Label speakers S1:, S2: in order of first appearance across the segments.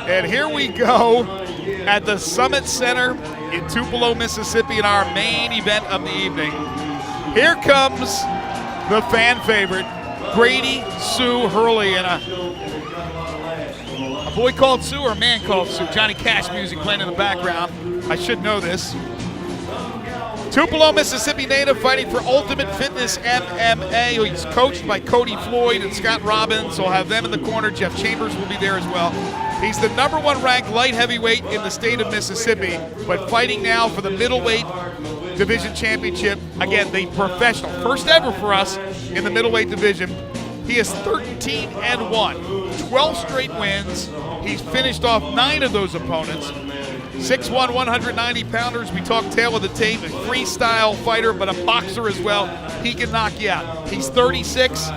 S1: And here we go at the Summit Center in Tupelo, Mississippi, in our main event of the evening. Here comes the fan favorite, Grady Sue Hurley, and a boy called Sue or a man called Sue. Johnny Cash music playing in the background. I should know this. Tupelo, Mississippi native fighting for Ultimate Fitness MMA. He's coached by Cody Floyd and Scott Robbins. So we'll have them in the corner. Jeff Chambers will be there as well. He's the #1 ranked light heavyweight in the state of Mississippi, but fighting now for the middleweight division championship. Again, the professional, first ever for us in the middleweight division. He is 13-1, 12 straight wins. He's finished off 9 of those opponents. 6'1", 190-pounders. We talk tail of the tape, a freestyle fighter, but a boxer as well. He can knock you out. He's 36.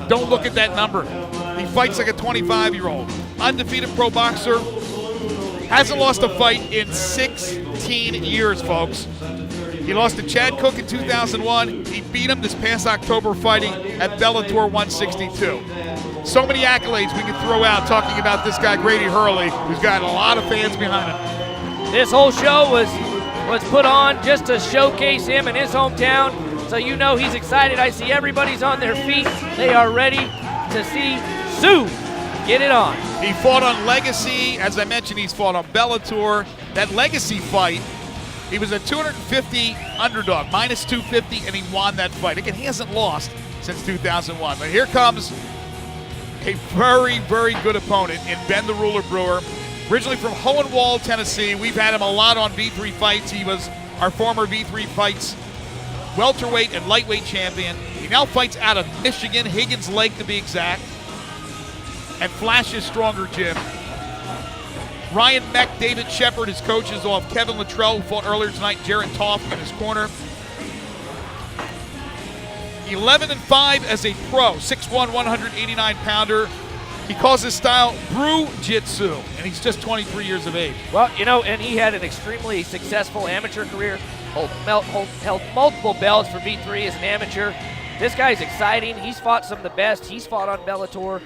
S1: Don't look at that number. He fights like a 25-year-old. Undefeated pro boxer. Hasn't lost a fight in 16 years, folks. He lost to Chad Cook in 2001. He beat him this past October fighting at Bellator 162. So many accolades we can throw out talking about this guy, Grady Hurley, who's got a lot of fans behind him.
S2: This whole show was put on just to showcase him in his hometown, so you know he's excited. I see everybody's on their feet. They are ready to see Sue get it on.
S1: He fought on Legacy. As I mentioned, he's fought on Bellator. That Legacy fight, he was a 250 underdog, minus 250, and he won that fight. Again, he hasn't lost since 2001. But here comes a very, very good opponent in Ben the Ruler Brewer. Originally from Hohenwald, Tennessee. We've had him a lot on V3Fights. He was our former V3Fights welterweight and lightweight champion. He now fights out of Michigan, Higgins Lake to be exact, and Flash's stronger gym. Ryan Meck, David Shepard, his coaches off. Kevin Luttrell, who fought earlier tonight. Jarrett Toff in his corner. 11-5 as a pro, 6'1", 189-pounder. He calls his style Brew-Jitsu, and he's just 23 years of age.
S2: Well, you know, and he had an extremely successful amateur career, held multiple belts for V3 as an amateur. This guy's exciting. He's fought some of the best. He's fought on Bellator.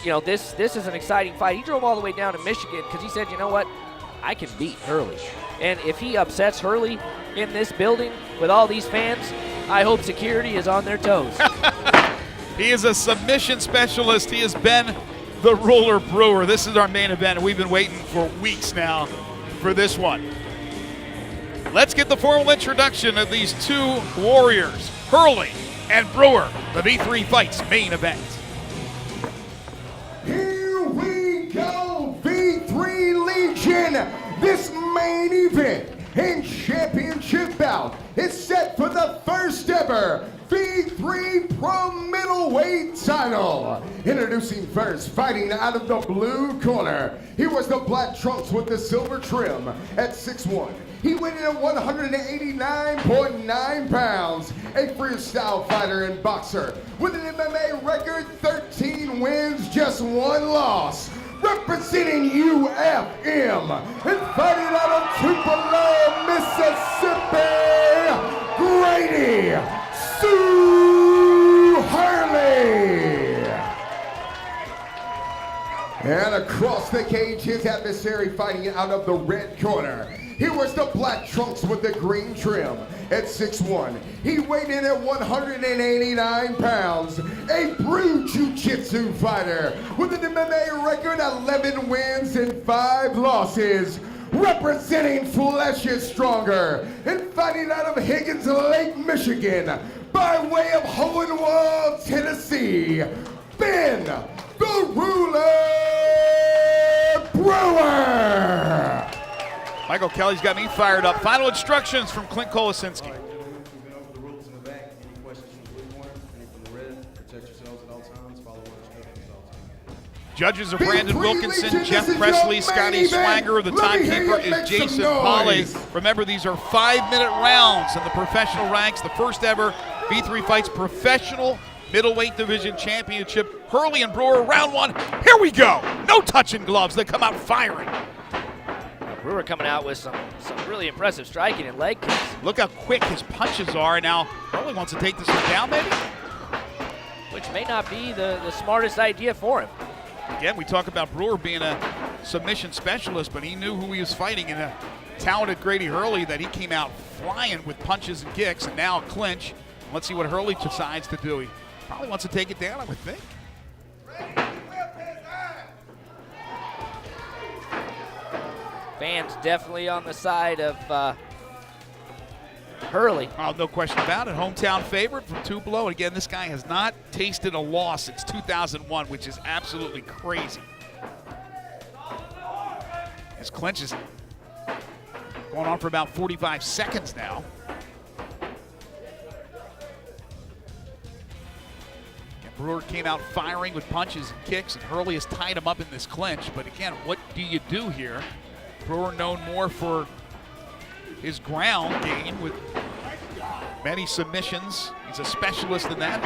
S2: You know, this is an exciting fight. He drove all the way down to Michigan because he said, you know what, I can beat Hurley. And if he upsets Hurley in this building with all these fans, I hope security is on their toes.
S1: He is a submission specialist. He has been the Ruler Brewer. This is our main event, and we've been waiting for weeks now for this one. Let's get the formal introduction of these two warriors, Hurley and Brewer, the V3Fights main event.
S3: Here we go, V3 Legion. This main event and championship bout is set for the first ever V3 Pro Middleweight title. Introducing first, fighting out of the blue corner. He was the black trunks with the silver trim at 6'1". He weighed in at 189.9 pounds. A freestyle fighter and boxer with an MMA record, 13 wins, just 1 loss. Representing UFM and fighting out of Tupelo, Mississippi, Grady Sue Hurley. And across the cage, his adversary fighting out of the red corner. He was the black trunks with the green trim at 6'1". He weighed in at 189 pounds. A Brew Jiu-Jitsu fighter with an MMA record, 11 wins and 5 losses. Representing Flesh is Stronger and fighting out of Higgins Lake, Michigan, by way of Hohenwald, Tennessee, Ben the Ruler Brewer.
S1: Michael Kelly's got me fired up. Final instructions from Clint Kolosinski. Judges are Brandon Wilkinson, Jeff Presley, Scotty Swanger. The timekeeper is Jason Polley. Remember, these are 5-minute rounds in the professional ranks. The first ever V3Fights professional middleweight division championship. Hurley and Brewer, round 1. Here we go. No touching gloves. They come out firing.
S2: Brewer coming out with some really impressive striking and leg kicks.
S1: Look how quick his punches are. Now, Hurley wants to take this one down, maybe?
S2: Which may not be the smartest idea for him.
S1: Again, we talk about Brewer being a submission specialist, but he knew who he was fighting in a talented Grady Hurley that he came out flying with punches and kicks, and now a clinch. Let's see what Hurley decides to do. He probably wants to take it down, I would think.
S2: Fans definitely on the side of Hurley.
S1: Oh, no question about it. Hometown favorite from Tupelo. And again, this guy has not tasted a loss since 2001, which is absolutely crazy. His clinch is going on for about 45 seconds now. And Brewer came out firing with punches and kicks, and Hurley has tied him up in this clinch. But again, what do you do here? Brewer known more for his ground game with many submissions. He's a specialist in that.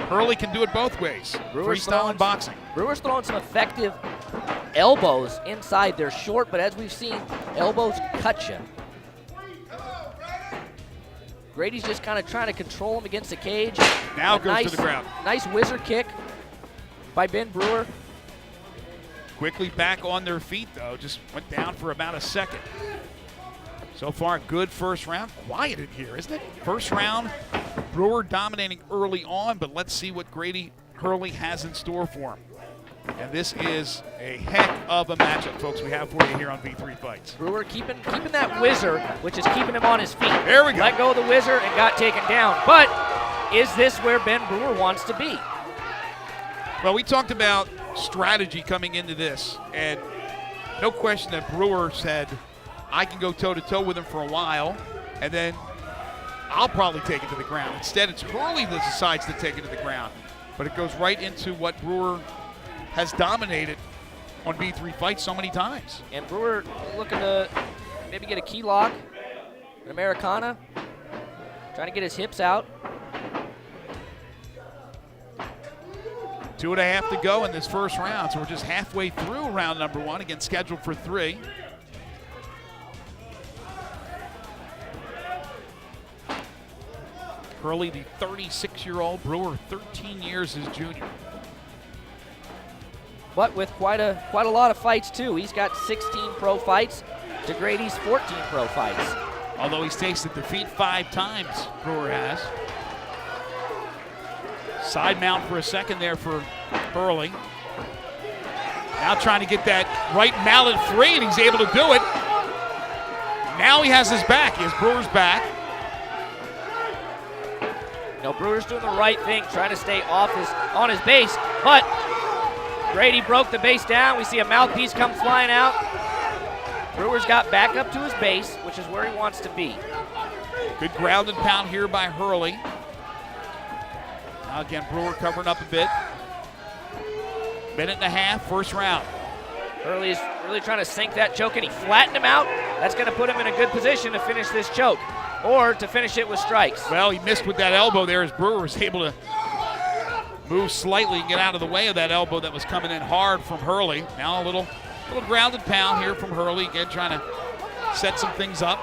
S1: Hurley can do it both ways. Freestyle and boxing.
S2: Brewer's throwing some effective elbows inside. They're short, but as we've seen, elbows cut you. Grady's just kind of trying to control him against the cage.
S1: Now goes to the ground.
S2: Nice whizzer kick by Ben Brewer.
S1: Quickly back on their feet, though. Just went down for about a second. So far, good first round. Quiet in here, isn't it? First round, Brewer dominating early on, but let's see what Grady Hurley has in store for him. And this is a heck of a matchup, folks, we have for you here on V3 Fights.
S2: Brewer keeping that whizzer, which is keeping him on his feet.
S1: There we go.
S2: Let go of the whizzer and got taken down. But is this where Ben Brewer wants to be?
S1: Well, we talked about strategy coming into this, and no question that Brewer said, I can go toe-to-toe with him for a while, and then I'll probably take it to the ground. Instead, it's Hurley that decides to take it to the ground. But it goes right into what Brewer has dominated on V3 Fights so many times.
S2: And Brewer looking to maybe get a key lock, an Americana, trying to get his hips out.
S1: 2.5 to go in this first round, so we're just halfway through round number 1, again scheduled for 3. Hurley, the 36-year-old, Brewer, 13 years his junior.
S2: But with quite a lot of fights too. He's got 16 pro fights to Grady's 14 pro fights.
S1: Although he's tasted defeat 5 times, Brewer has. Side mount for a second there for Hurley. Now trying to get that right mallet free, and he's able to do it. Now he has his back. He has Brewer's back.
S2: You know, Brewer's doing the right thing, trying to stay on his base, but Grady broke the base down. We see a mouthpiece come flying out. Brewer's got back up to his base, which is where he wants to be.
S1: Good ground and pound here by Hurley. Now again, Brewer covering up a bit. 1.5 minutes, first round.
S2: Hurley is really trying to sink that choke, and he flattened him out. That's going to put him in a good position to finish this choke, or to finish it with strikes.
S1: Well, he missed with that elbow there as Brewer was able to move slightly and get out of the way of that elbow that was coming in hard from Hurley. Now a little ground and pound here from Hurley, again trying to set some things up.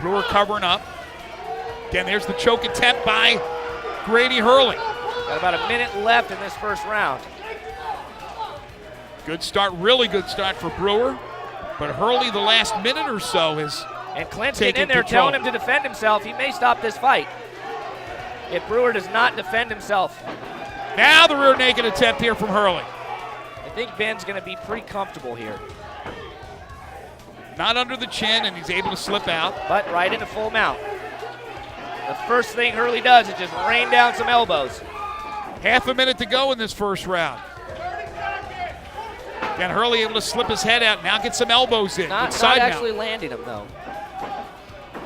S1: Brewer covering up. Again, there's the choke attempt by Grady Hurley.
S2: Got about a minute left in this first round.
S1: Good start, really good start for Brewer. But Hurley, the last minute or so, is
S2: and Clint's getting in there telling him to defend himself. He may stop this fight if Brewer does not defend himself.
S1: Now the rear naked attempt here from Hurley.
S2: I think Ben's going to be pretty comfortable here.
S1: Not under the chin, and he's able to slip out.
S2: But right into full mount. The first thing Hurley does is just rain down some elbows.
S1: 1/2 minute to go in this first round. Again, Hurley able to slip his head out, now get some elbows in.
S2: Not actually landing him, though.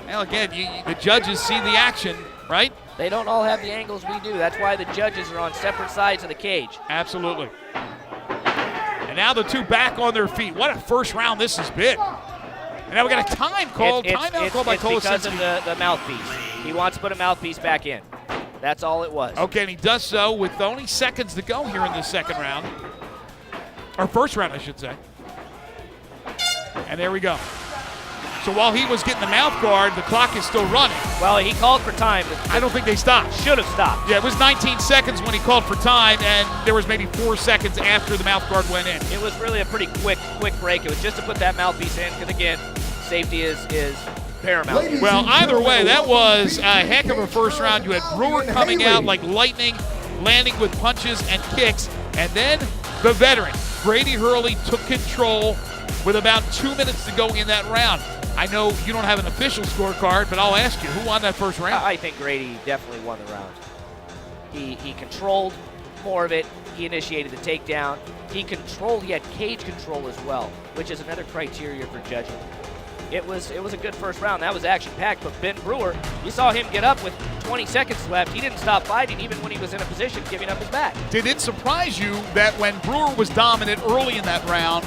S1: Well, again, the judges see the action, right?
S2: They don't all have the angles we do. That's why the judges are on separate sides of the cage.
S1: Absolutely. And now the two back on their feet. What a first round this has been. And now we got a timeout called by Kolosinski.
S2: It's because of the mouthpiece. He wants to put a mouthpiece back in. That's all it was.
S1: Okay, and he does so with only seconds to go here in this second round. Or first round, I should say. And there we go. So while he was getting the mouth guard, the clock is still running.
S2: Well, he called for time.
S1: I don't think they stopped.
S2: Should have stopped.
S1: Yeah, it was 19 seconds when he called for time, and there was maybe 4 seconds after the mouth guard went in.
S2: It was really a pretty quick break. It was just to put that mouthpiece in, because again, safety is paramount.
S1: Well, either way, that was a heck of a first round. You had Brewer coming out like lightning, landing with punches and kicks, and then the veteran, Grady Hurley, took control with about 2 minutes to go in that round. I know you don't have an official scorecard, but I'll ask you, who won that first round?
S2: I think Grady definitely won the round. He controlled more of it. He initiated the takedown. He had cage control as well, which is another criteria for judging. It was a good first round. That was action-packed, but Ben Brewer, you saw him get up with 20 seconds left. He didn't stop fighting even when he was in a position giving up his back.
S1: Did it surprise you that when Brewer was dominant early in that round,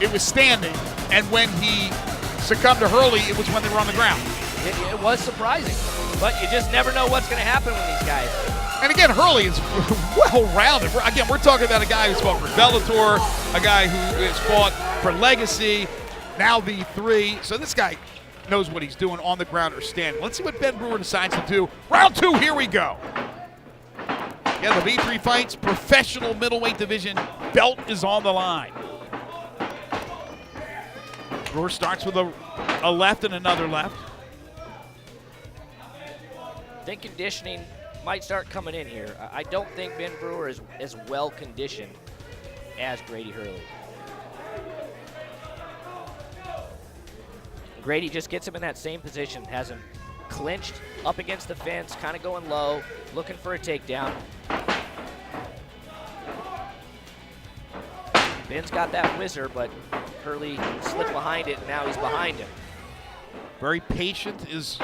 S1: it was standing, and when he succumbed to Hurley, it was when they were on the ground?
S2: It was surprising, but you just never know what's going to happen with these guys.
S1: And again, Hurley is well-rounded. Again, we're talking about a guy who's fought for Bellator, a guy who has fought for Legacy, now V3. So this guy knows what he's doing on the ground or standing. Let's see what Ben Brewer decides to do. Round 2, here we go. Yeah, the V3Fights professional middleweight division belt is on the line. Brewer starts with a left and another left.
S2: I think conditioning might start coming in here. I don't think Ben Brewer is as well conditioned as Grady Hurley. Grady just gets him in that same position, has him clinched up against the fence, kind of going low, looking for a takedown. Ben's got that whizzer, but Hurley slipped behind it, and now he's behind him.
S1: Very patient is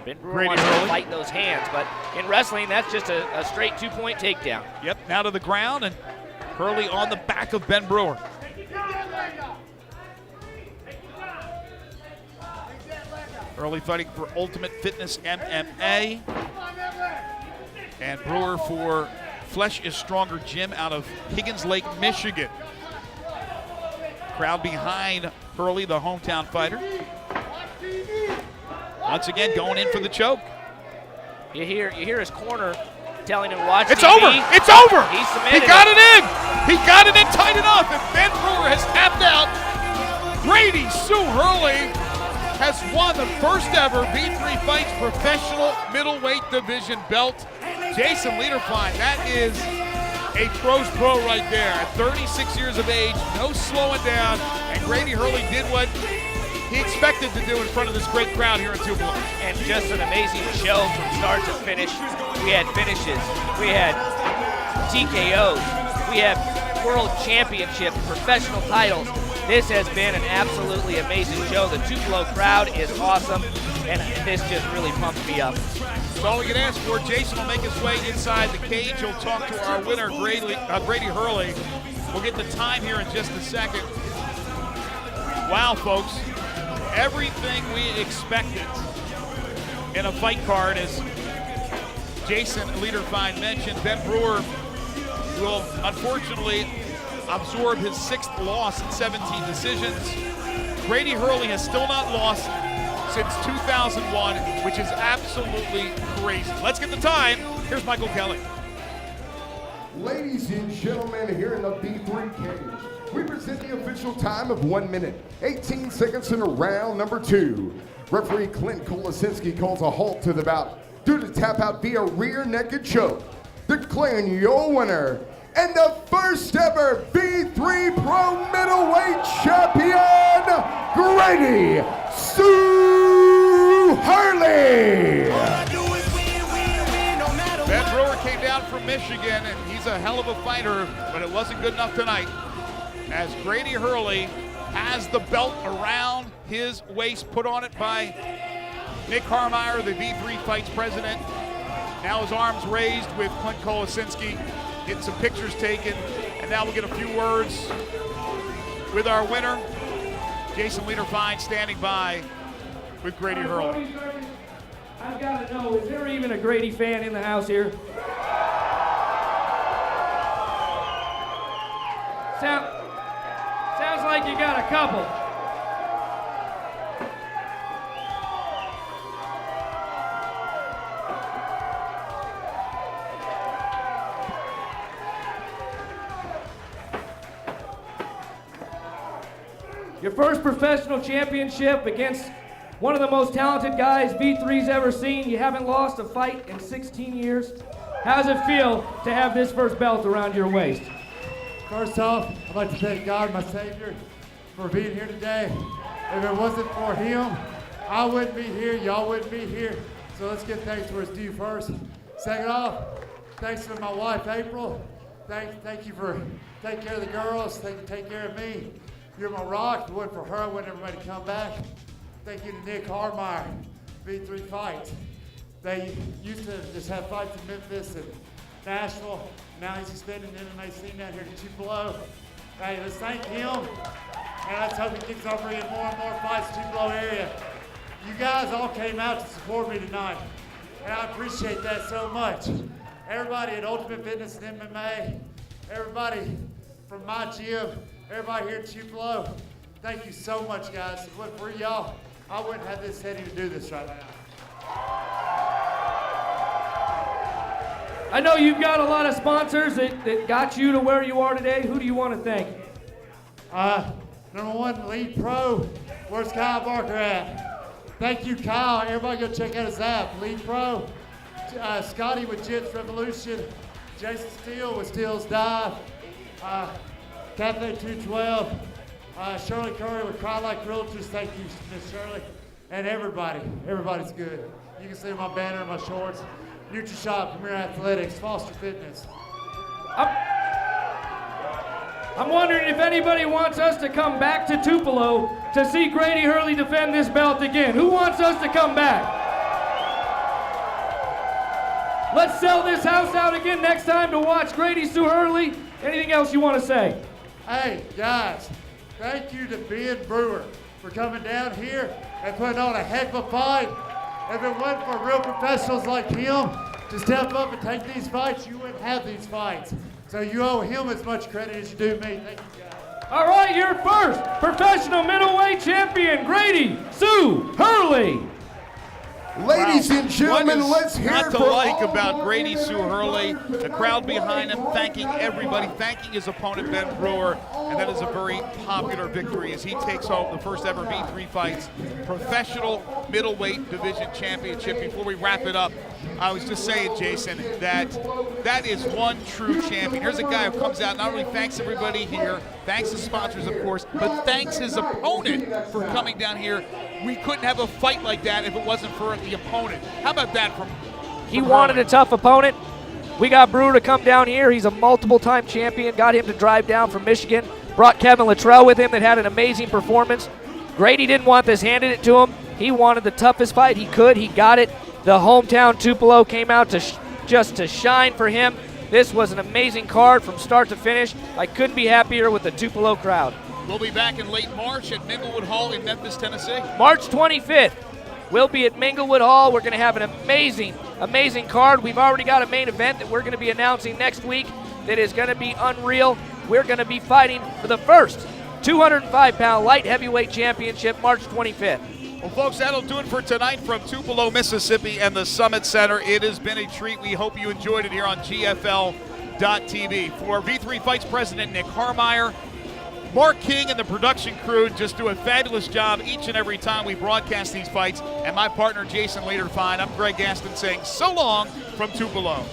S2: Ben Brewer
S1: Grady
S2: wants
S1: Hurley
S2: to fight those hands, but in wrestling, that's just a straight 2-point takedown.
S1: Yep, now to the ground, and Hurley on the back of Ben Brewer. Hurley fighting for Ultimate Fitness MMA, and Brewer for Flesh is Stronger Gym out of Higgins Lake, Michigan. Crowd behind Hurley, the hometown fighter. Once again, going in for the choke.
S2: You hear his corner telling him, watch
S1: It's
S2: TV.
S1: over. It's over.
S2: He submitted.
S1: He got it in. He got it in tight enough, and Ben Brewer has tapped out. Grady Sue Hurley has won the first ever V3Fights professional middleweight division belt. Jason Lederfine, that is a pros pro right there. At 36 years of age, no slowing down, and Grady Hurley did what he expected to do in front of this great crowd here in Tupelo.
S2: And just an amazing show from start to finish. We had finishes, we had TKOs, we had world championship, professional titles. This has been an absolutely amazing show. The Tupelo crowd is awesome, and this just really pumps me up.
S1: That's all we can ask for. Jason will make his way inside the cage. He'll talk to our winner, Grady Hurley. We'll get the time here in just a second. Wow, folks. Everything we expected in a fight card, as Jason Lederfine mentioned. Ben Brewer will unfortunately absorb his 6th loss in 17 decisions. Grady Hurley has still not lost since 2001, which is absolutely crazy. Let's get the time. Here's Michael Kelly.
S3: Ladies and gentlemen, here in the V3 cage, we present the official time of 1 minute, 18 seconds in round number 2. Referee Clint Kolasinski calls a halt to the bout due to tap out via rear naked choke. Declaring your winner and the first ever V3 Pro Middleweight Champion, Grady Sue Hurley.
S1: Ben Brewer came down from Michigan, and he's a hell of a fighter, but it wasn't good enough tonight, as Grady Hurley has the belt around his waist, put on it by Nick Harmeyer, the V3Fights president. Now his arms raised with Clint Kolasinski, getting some pictures taken, and now we'll get a few words with our winner, Jason Lederfine, standing by with Grady Hurley.
S4: I've got to know, is there even a Grady fan in the house here? Sounds like you got a couple. Your first professional championship against one of the most talented guys V3's ever seen. You haven't lost a fight in 16 years. How does it feel to have this first belt around your waist?
S5: First off, I'd like to thank God, my Savior, for being here today. If it wasn't for him, I wouldn't be here, y'all wouldn't be here. So let's give thanks where it's due first. Second off, thanks to my wife, April. Thank you for taking care of the girls. Thank you for taking care of me. You're my rock. If it wasn't for her, I wouldn't everybody come back. Thank you to Nick Harmeyer, V3Fights. They used to just have fights in Memphis and Nashville. Now he's expanding the MMA scene down here to Tupelo. Hey, let's thank him. And let's hope he keeps on bringing more and more fights to Tupelo area. You guys all came out to support me tonight, and I appreciate that so much. Everybody at Ultimate Fitness and MMA, everybody from my gym, everybody here at Tupelo, thank you so much, guys. If it wasn't for y'all, I wouldn't have this heading to do this right now.
S4: I know you've got a lot of sponsors that got you to where you are today. Who do you want to thank?
S5: Number one, Lead Pro. Where's Kyle Barker at? Thank you, Kyle. Everybody go check out his app, Lead Pro. Scotty with Jits Revolution. Jason Steele with Steele's Dive. Cafe 212. Shirley Curry with Cry Like Realtors. Thank you, Miss Shirley. And everybody's good. You can see my banner, my shorts. NutriShop, Premier Athletics, Foster Fitness.
S4: I'm wondering if anybody wants us to come back to Tupelo to see Grady Hurley defend this belt again. Who wants us to come back? Let's sell this house out again next time to watch Grady Sue Hurley. Anything else you want to say?
S5: Hey, guys, thank you to Ben Brewer for coming down here and putting on a heck of a fight. If it wasn't for real professionals like him to step up and take these fights, you wouldn't have these fights. So you owe him as much credit as you do me. Thank you, guys.
S4: All right, your first professional middleweight champion, Grady Sue Hurley.
S3: Ladies and gentlemen,
S1: What is
S3: let's hear
S1: not
S3: it
S1: to
S3: for
S1: like
S3: all
S1: about
S3: the
S1: Grady Sue Hurley. The crowd behind him, thanking everybody, thanking his opponent Ben Brewer, and that is a very popular victory as he takes home the first ever V3Fights professional middleweight division championship. Before we wrap it up, I was just saying, Jason, that is one true champion. Here's a guy who comes out, not only thanks everybody here, thanks the sponsors, of course, but thanks his opponent for coming down here. We couldn't have a fight like that if it wasn't for the opponent. How about that from
S2: He wanted a tough opponent. We got Brewer to come down here. He's a multiple-time champion. Got him to drive down from Michigan. Brought Kevin Luttrell with him that had an amazing performance. Grady didn't want this, handed it to him. He wanted the toughest fight he could. He got it. The hometown Tupelo came out to just to shine for him. This was an amazing card from start to finish. I couldn't be happier with the Tupelo crowd.
S1: We'll be back in late March at Minglewood Hall in Memphis, Tennessee.
S2: March 25th, we'll be at Minglewood Hall. We're going to have an amazing card. We've already got a main event that we're going to be announcing next week that is going to be unreal. We're going to be fighting for the first 205-pound light heavyweight championship March 25th.
S1: Well, folks, that'll do it for tonight from Tupelo, Mississippi and the Summit Center. It has been a treat. We hope you enjoyed it here on GFL.TV. For V3Fights President Nick Harmeyer, Mark King and the production crew just do a fabulous job each and every time we broadcast these fights. And my partner, Jason Lederfine, I'm Greg Gaston saying so long from Tupelo.